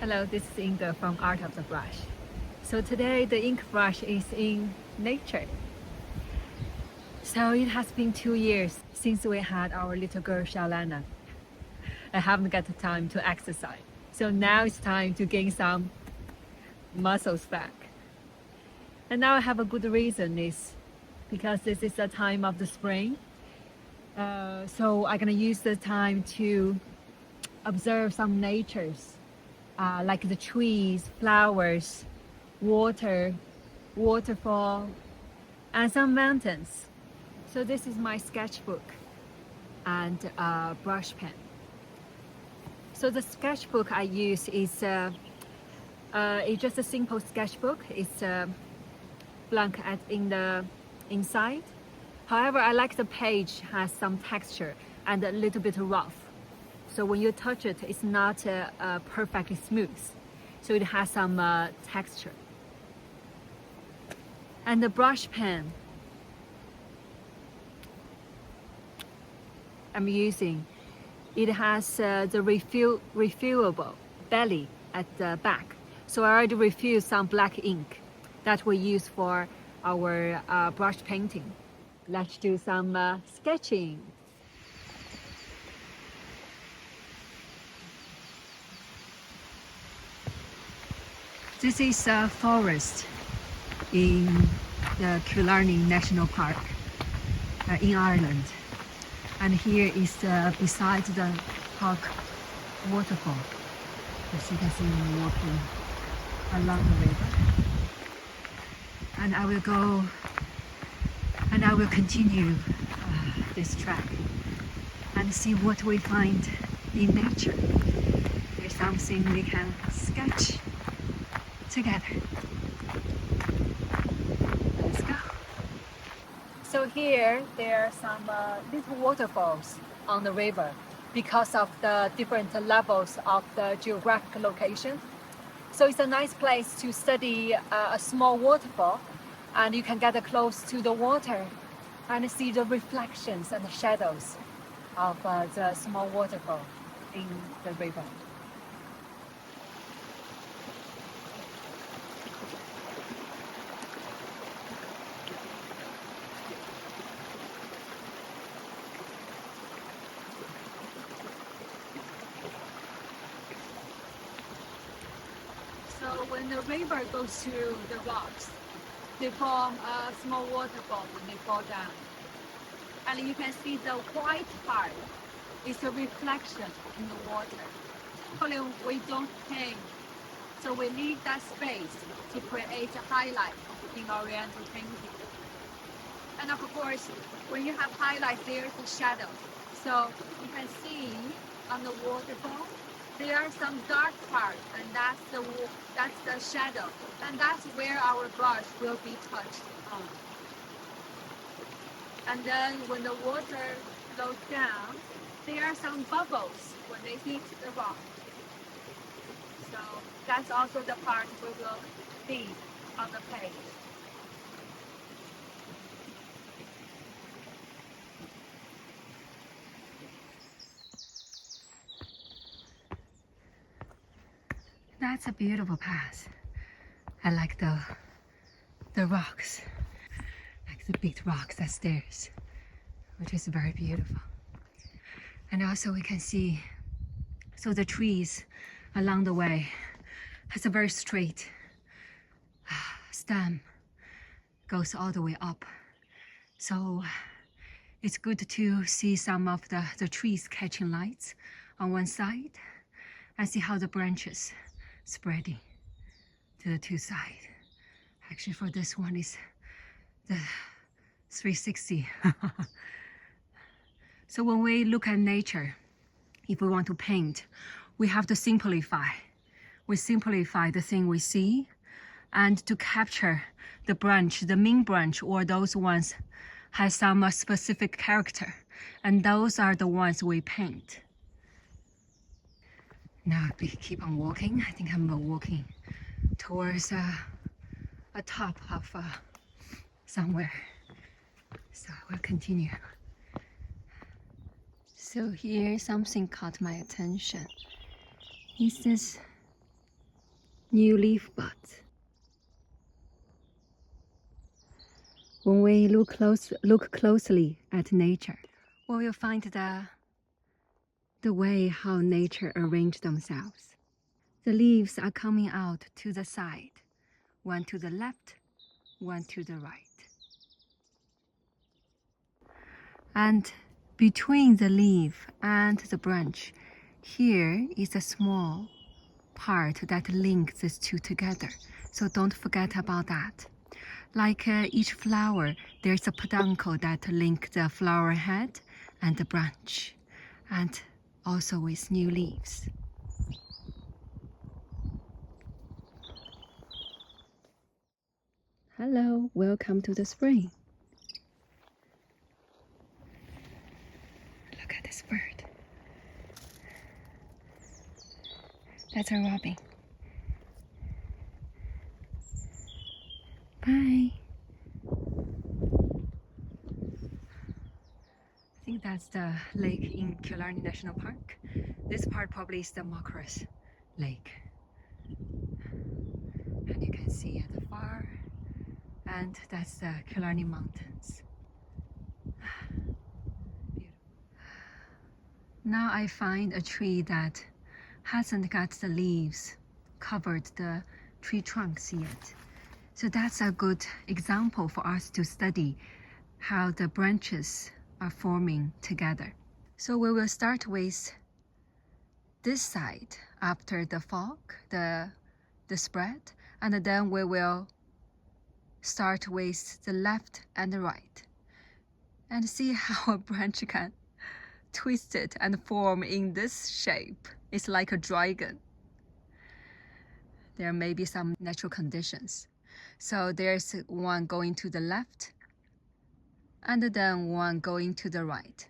Hello, this is Yingge from Art of the Brush. So today the ink brush is in nature. So it has been 2 years since we had our little girl Shalana. I haven't got the time to exercise. So now it's time to gain some muscles back. And now I have a good reason is because this is the time of the spring. So I'm gonna use the time to observe some natures. Like the trees, flowers, water, waterfall, and some mountains. So this is my sketchbook and brush pen. So the sketchbook I use is it's just a simple sketchbook. It's blank in the inside. However, I like the page has some texture and a little bit rough. So when you touch it, it's not perfectly smooth. So it has some texture. And the brush pen I'm using, it has the refillable belly at the back. So I already refilled some black ink that we use for our brush painting. Let's do some sketching. This is a forest in the Killarney National Park in Ireland. And here is beside the park waterfall. As you can see me walking along the river. And I will go and I will continue this track and see what we find in nature. There's something we can sketch together. Let's go. So here there are some little waterfalls on the river because of the different levels of the geographic location. So it's a nice place to study a small waterfall, and you can get close to the water and see the reflections and the shadows of the small waterfall in the river. So when the river goes through the rocks, they form a small waterfall when they fall down. And you can see the white part is a reflection in the water. Actually, we don't paint, so we leave that space to create a highlight in Oriental painting. And of course, when you have highlights, there's a shadow. So you can see on the waterfall, there are some dark parts, and that's the shadow, and that's where our brush will be touched on. And then when the water flows down, there are some bubbles when they hit the rock. So that's also the part we will see on the page. That's a beautiful path. I like the rocks, like the big rocks upstairs, which is very beautiful. And also we can see, so the trees along the way has a very straight stem, goes all the way up. So it's good to see some of the trees catching lights on one side and see how the branches spreading to the two sides. Actually, for this one is the 360. So when we look at nature, if we want to paint, we have to simplify. We simplify the thing we see, and to capture the branch, the main branch, or those ones has some specific character, and those are the ones we paint. Now we keep on walking. I think I'm walking towards a top of somewhere. So we'll continue. So here something caught my attention. It's this new leaf buds. When we look closely at nature, we will find the way how nature arranged themselves. The leaves are coming out to the side, one to the left, one to the right. And between the leaf and the branch, here is a small part that links these two together. So don't forget about that. Like each flower, there's a peduncle that links the flower head and the branch, and also with new leaves. Hello, welcome to the spring. Look at this bird. That's a robin. Bye. I think that's the lake in Killarney National Park. This part probably is the Macros Lake. And you can see at the far, and that's the Killarney Mountains. Beautiful. Now I find a tree that hasn't got the leaves covered the tree trunks yet. So that's a good example for us to study how the branches are forming together. So we will start with this side after the fork, the spread, and then we will start with the left and the right and see how a branch can twist it and form in this shape. It's like a dragon. There may be some natural conditions. So there's one going to the left and then one going to the right.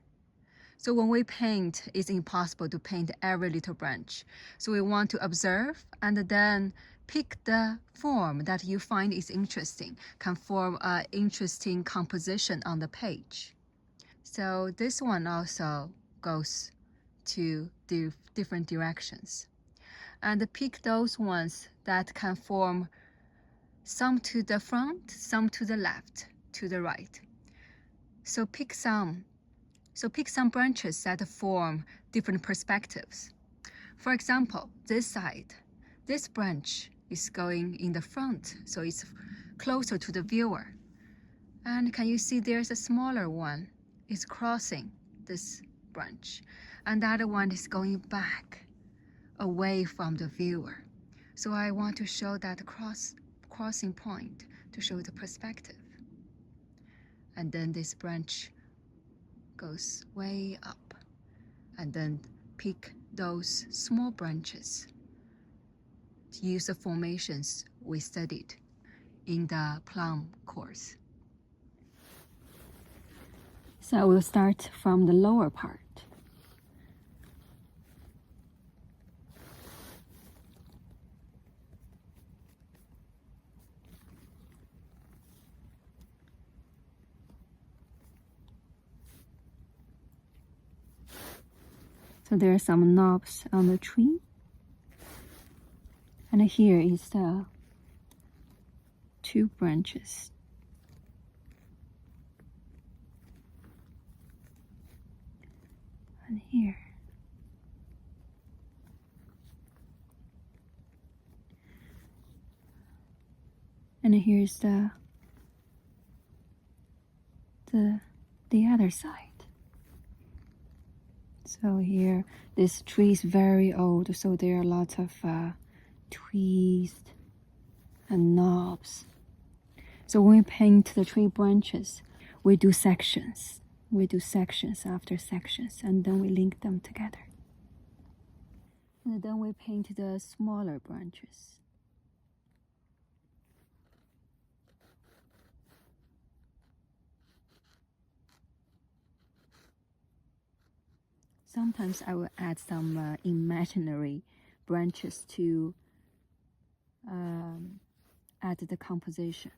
So when we paint, it's impossible to paint every little branch. So we want to observe and then pick the form that you find is interesting, can form an interesting composition on the page. So this one also goes to different directions. And pick those ones that can form some to the front, some to the left, to the right. So pick some branches that form different perspectives. For example, this side, this branch is going in the front, so it's closer to the viewer. And can you see there's a smaller one? It's crossing this branch. And the other one is going back, away from the viewer. So I want to show that crossing point to show the perspective. And then this branch goes way up, and then pick those small branches to use the formations we studied in the plum course. So we'll start from the lower part. So there are some knobs on the tree. And here is the two branches. And here. And here's the other side. So here, this tree is very old, so there are lots of twists and knobs. So when we paint the tree branches, we do sections. We do sections after sections, and then we link them together. And then we paint the smaller branches. Sometimes I will add some imaginary branches to add the composition.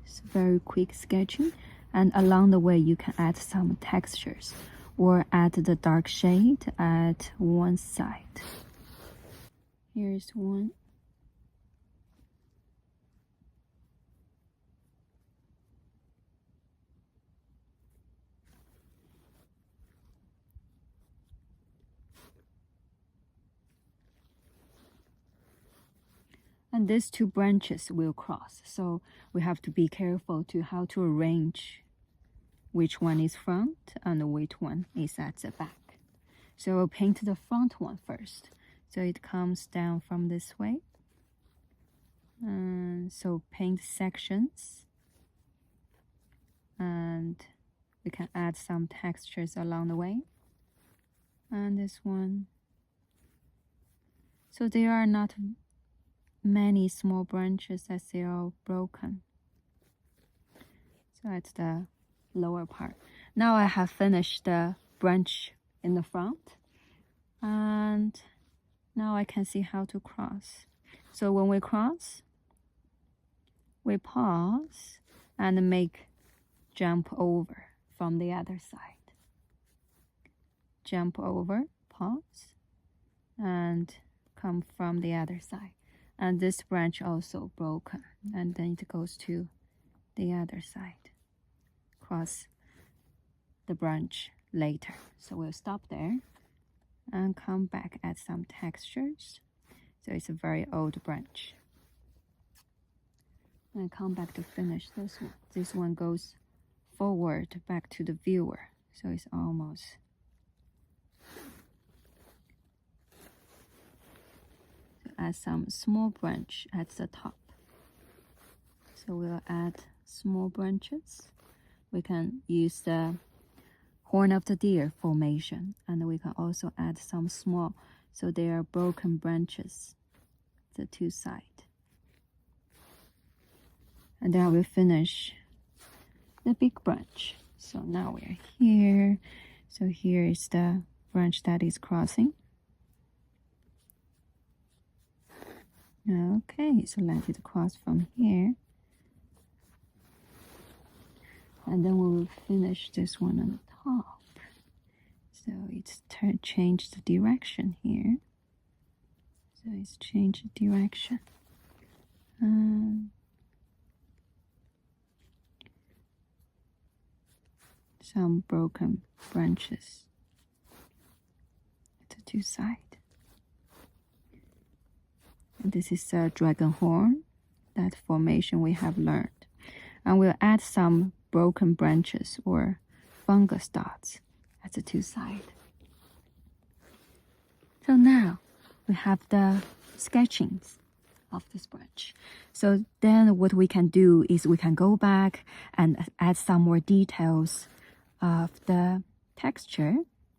It's very quick sketching, and along the way you can add some textures. or add the dark shade at one side. Here's one. And these two branches will cross, so we have to be careful to how to arrange which one is front and which one is at the back. So we'll paint the front one first. So it comes down from this way. And so paint sections. And we can add some textures along the way. And this one. So there are not many small branches as they are all broken. So that's the lower part. Now I have finished the branch in the front, and now I can see how to cross. So when we cross, we pause and make jump over from the other side. Jump over, pause, and come from the other side. And this branch also broken, and then it goes to the other side. Cross the branch later. So we'll stop there and come back, add some textures. So it's a very old branch. And come back to finish this one. This one goes forward back to the viewer. So it's almost add some small branch at the top. So we'll add small branches. We can use the horn of the deer formation, and we can also add some small, so they are broken branches, the two sides. And then we finish the big branch. So now we're here. So here is the branch that is crossing. Okay, so let it cross from here. And then we will finish this one on the top. So it's changed the direction here. So it's changed the direction. Some broken branches at the two sides. This is a dragon horn, that formation we have learned. And we'll add some broken branches or fungus dots at the two sides. So now we have the sketchings of this branch. So then what we can do is we can go back and add some more details of the texture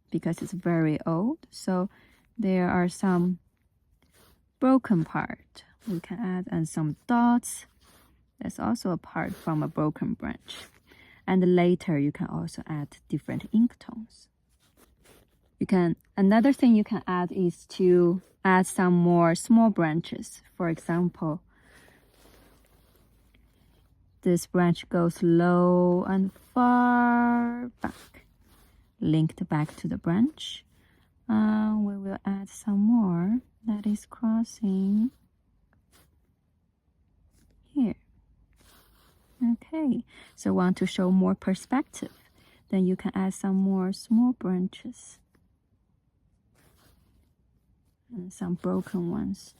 because it's very old. So there are some broken part we can add, and some dots. That's also a part from a broken branch. And later you can also add different ink tones. Another thing you can add is to add some more small branches. For example, this branch goes low and far back, linked back to the branch. We will add some more that is crossing here. Okay, so want to show more perspective, then you can add some more small branches and some broken ones.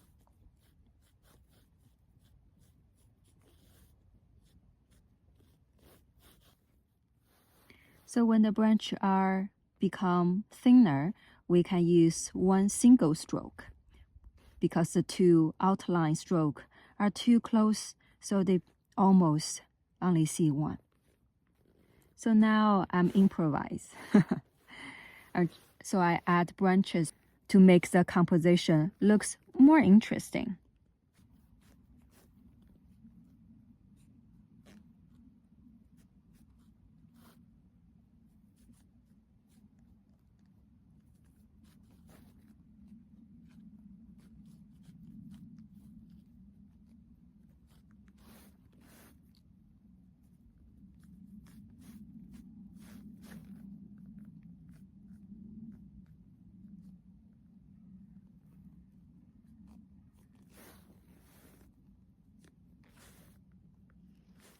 So when the branches are become thinner, we can use one single stroke because the two outline strokes are too close, so they almost only see one. So now I'm improvise. So I add branches to make the composition looks more interesting.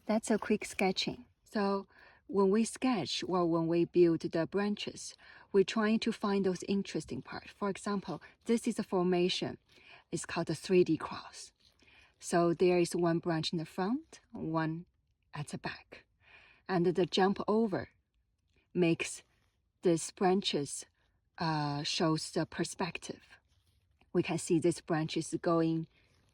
That's a quick sketching. So when we sketch or when we build the branches, we're trying to find those interesting parts. For example, this is a formation. It's called a 3D cross. So there is one branch in the front, one at the back. And the jump over makes these branches shows the perspective. We can see this branch is going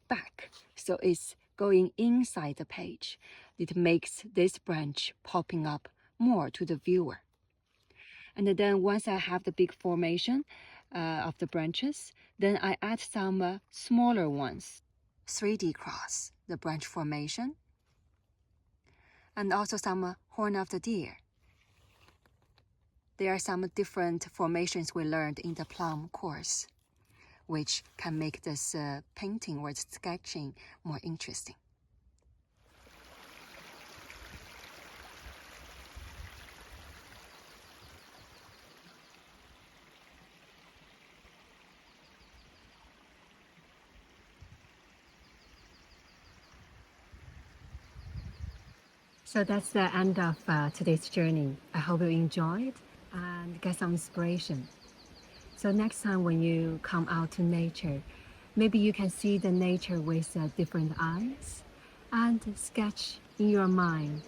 back, so it's going inside the page. It makes this branch popping up more to the viewer. And then once I have the big formation of the branches, then I add some smaller ones. 3D cross, the branch formation, and also some horn of the deer. There are some different formations we learned in the plum course, which can make this painting or sketching more interesting. So that's the end of today's journey. I hope you enjoyed and get some inspiration. So next time when you come out to nature, maybe you can see the nature with different eyes and sketch in your mind.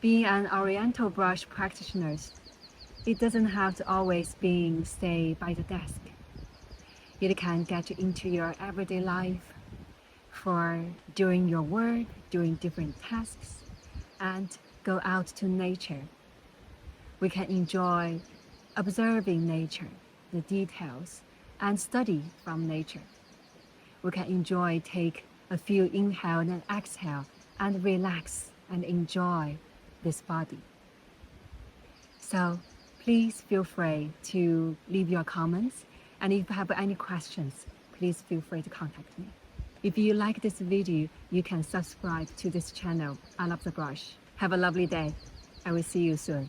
Being an Oriental brush practitioner, it doesn't have to always stay by the desk. It can get into your everyday life for doing your work, doing different tasks, and go out to nature. We can enjoy observing nature, the details, and study from nature. We can enjoy take a few inhale and exhale and relax and enjoy this body. So please feel free to leave your comments, and if you have any questions, please feel free to contact me. If you like this video, you can subscribe to this channel. I love the brush. Have a lovely day. I will see you soon.